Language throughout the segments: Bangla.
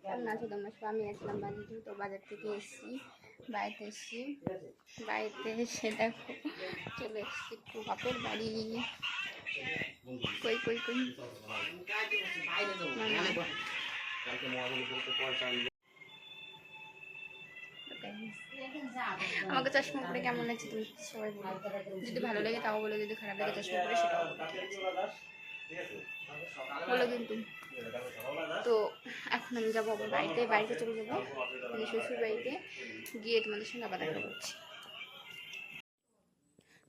কেমন আছো তোমরা সব? আমি আসলাম বাড়িতে, তো বাজার থেকে এসেছি, বাড়িতে এসেছি। বাড়িতে এসে দেখো চলে এসেছি একটু বাপের বাড়ি। কই কই কই আমাকে চশমা পরে কেমন লাগছে তুমি সবাই বলো, যদি ভালো লাগে তাও বলো, যদি খারাপ লাগে চশমা পরে সেটাও বলো কিন্তু। তো এখন আমি যাবো আমার বাড়িতে চলে যাবো, মানে শ্বশুর বাড়িতে গিয়ে তোমাদের সঙ্গে আবার দেখা করছি।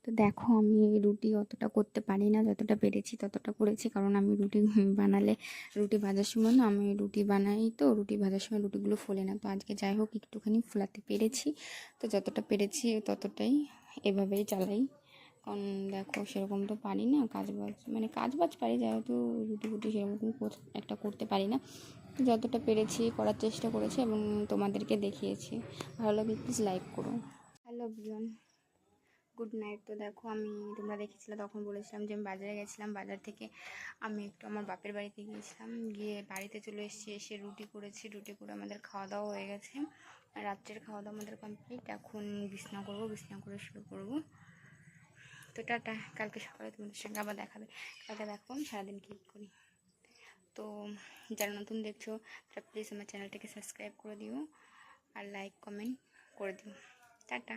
তো দেখো আমি রুটি অতটা করতে পারি না, যতটা পেরেছি ততটা করেছি, কারণ আমি রুটি বানালে রুটি ভাজার সময় না, আমি রুটি বানাই তো রুটি ভাজার সময় রুটিগুলো ফোলে না। তো আজকে যাই হোক একটুখানি ফোলাতে পেরেছি, তো যতটা পেরেছি ততটাই এভাবেই চালাই। কারণ দেখো সেরকম তো পারি না কাজবাজ, মানে কাজবাজ পারি, যেহেতু রুটি ফুটি সেরকম একটা করতে পারি না। যতটা পেরেছি করার চেষ্টা করেছি এবং তোমাদেরকে দেখিয়েছি। ভালো লাগলে প্লিজ লাইক করো। Hello everyone, good night. তো দেখো আমি, তোমরা দেখেছিলে তখন বলেছিলাম যে আমি বাজারে গেছিলাম, বাজার থেকে আমি একটু আমার বাপের বাড়িতে গিয়েছিলাম, গিয়ে বাড়িতে চলে এসেছি, এসে রুটি করেছি, রুটি করে আমাদের খাওয়া দাওয়া হয়ে গেছে, রাত্রের খাওয়া দাওয়া আমাদের কমপ্লিট। এখন বিছনা করবো, বিছনা করে শুরু করবো। তো টাটা, কালকে সকালে তোমাদের সঙ্গে আবার দেখাবে। কালকে দেখো আমি সারাদিন কী করি। তো যারা নতুন দেখছো তারা প্লিজ আমার চ্যানেলটাকে সাবস্ক্রাইব করে দিও আর লাইক কমেন্ট করে দিও। টাটা।